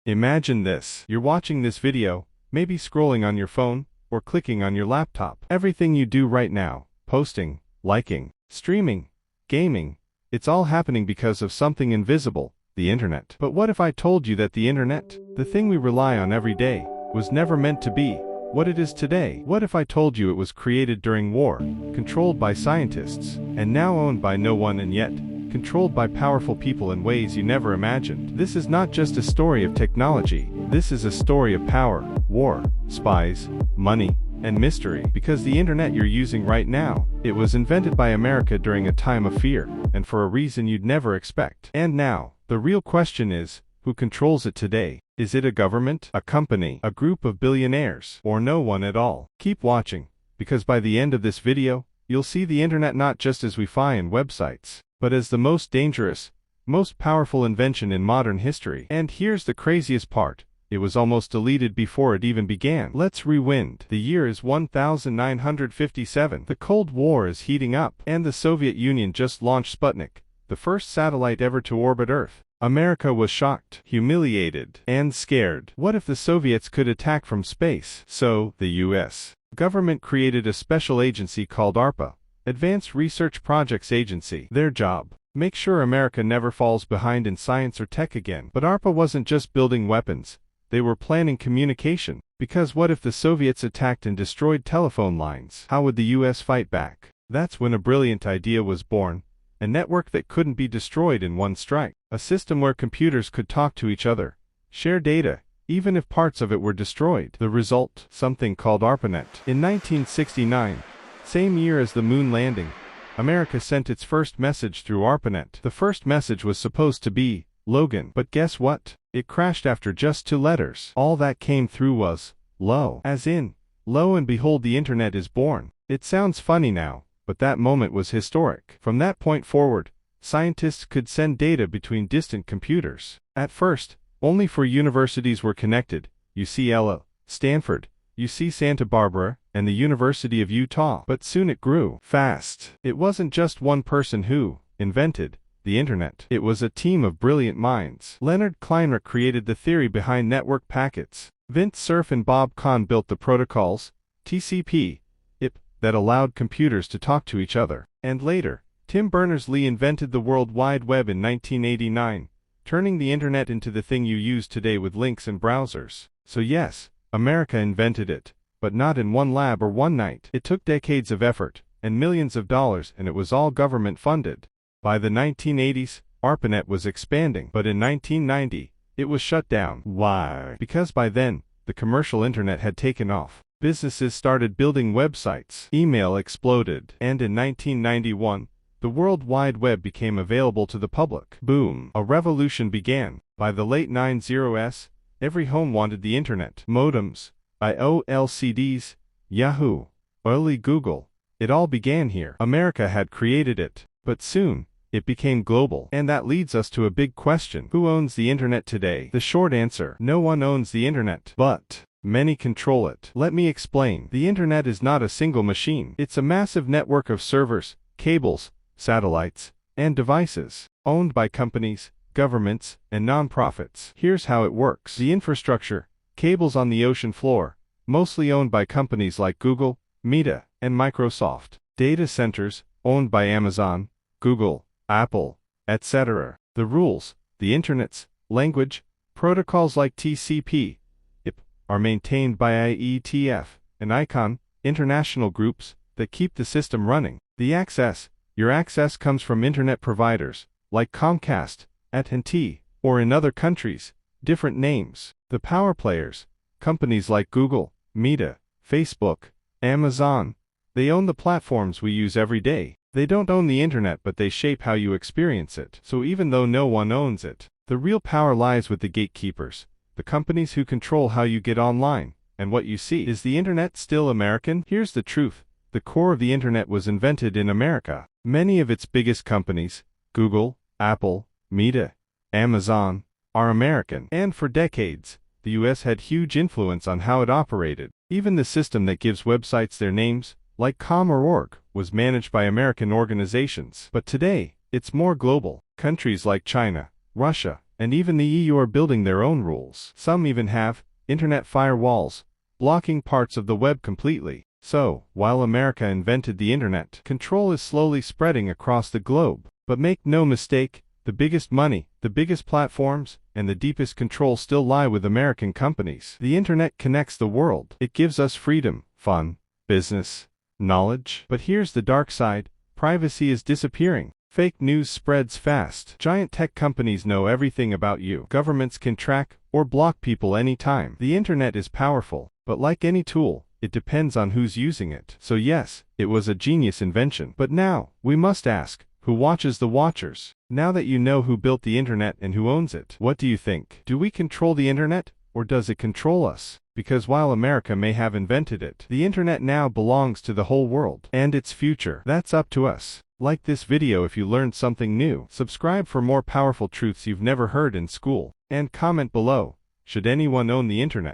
Imagine this. You're watching this video, maybe scrolling on your phone, or clicking on your laptop. Everything you do right now, posting, liking, streaming, gaming, it's all happening because of something invisible, the internet. But what if I told you that the internet, the thing we rely on every day, was never meant to be what it is today? What if I told you it was created during war, controlled by scientists, and now owned by no one, and yet controlled by powerful people in ways you never imagined? This is not just a story of technology. This is a story of power, war, spies, money, and mystery. Because the internet you're using right now, it was invented by America during a time of fear, and for a reason you'd never expect. And now, the real question is, who controls it today? Is it a government, a company, a group of billionaires, or no one at all? Keep watching, because by the end of this video, you'll see the internet not just as Wi-Fi and websites, but as the most dangerous, most powerful invention in modern history. And here's the craziest part. It was almost deleted before it even began. Let's rewind. The year is 1957. The Cold War is heating up, and the Soviet Union just launched Sputnik, the first satellite ever to orbit Earth. America was shocked, humiliated, and scared. What if the Soviets could attack from space? So, the U.S. government created a special agency called ARPA, Advanced Research Projects Agency. Their job: make sure America never falls behind in science or tech again. But ARPA wasn't just building weapons, they were planning communication. Because what if the Soviets attacked and destroyed telephone lines? How would the U.S. fight back? That's when a brilliant idea was born. A network that couldn't be destroyed in one strike. A system where computers could talk to each other, share data, even if parts of it were destroyed. The result? Something called ARPANET. In 1969, same year as the moon landing, America sent its first message through ARPANET. The first message was supposed to be Logan. But guess what? It crashed after just 2 letters. All that came through was low. As in, lo and behold, the internet is born. It sounds funny now, but that moment was historic. From that point forward, scientists could send data between distant computers. At first, only 4 universities were connected: UCLA, Stanford, UC Santa Barbara, and the University of Utah. But soon it grew fast. It wasn't just one person who invented the internet. It was a team of brilliant minds. Leonard Kleinrock created the theory behind network packets. Vint Cerf and Bob Kahn built the protocols, TCP, IP, that allowed computers to talk to each other. And later, Tim Berners-Lee invented the World Wide Web in 1989, turning the internet into the thing you use today with links and browsers. So yes, America invented it, but not in one lab or one night. It took decades of effort, and millions of dollars, and it was all government funded. By the 1980s, ARPANET was expanding, but in 1990, it was shut down. Why? Because by then, the commercial internet had taken off. Businesses started building websites. Email exploded. And in 1991, the World Wide Web became available to the public. Boom! A revolution began. By the late 90s, every home wanted the internet. Modems, IOLCDs, Yahoo, early Google. It all began here. America had created it. But soon, it became global. And that leads us to a big question. Who owns the internet today? The short answer: no one owns the internet. But many control it. Let me explain. The internet is not a single machine. It's a massive network of servers, cables, satellites, and devices, owned by companies, governments, and nonprofits. Here's how it works. The infrastructure: cables on the ocean floor, mostly owned by companies like Google, Meta, and Microsoft. Data centers, owned by Amazon, Google, Apple, etc. The rules: the internet's language, protocols like TCP, IP, are maintained by IETF and ICON, international groups that keep the system running. The access: your access comes from internet providers like Comcast, AT&T, or in other countries, different names. The power players: companies like Google, Meta, Facebook, Amazon. They own the platforms we use every day. They don't own the internet, but they shape how you experience it. So even though no one owns it, the real power lies with the gatekeepers, the companies who control how you get online and what you see. Is the internet still American? Here's the truth: the core of the internet was invented in America. Many of its biggest companies, Google, Apple, Meta, Amazon, are American. And for decades, the US had huge influence on how it operated. Even the system that gives websites their names, like .com or .org, was managed by American organizations. But today, it's more global. Countries like China, Russia, and even the EU are building their own rules. Some even have internet firewalls, blocking parts of the web completely. So, while America invented the internet, control is slowly spreading across the globe. But make no mistake, the biggest money, the biggest platforms, and the deepest control still lie with American companies. The internet connects the world. It gives us freedom, fun, business, knowledge. But here's the dark side: privacy is disappearing. Fake news spreads fast. Giant tech companies know everything about you. Governments can track or block people anytime. The internet is powerful, but like any tool, it depends on who's using it. So yes, it was a genius invention. But now, we must ask, who watches the watchers? Now that you know who built the internet and who owns it, what do you think? Do we control the internet, or does it control us? Because while America may have invented it, the internet now belongs to the whole world. And its future. That's up to us. Like this video if you learned something new. Subscribe for more powerful truths you've never heard in school. And comment below, should anyone own the internet?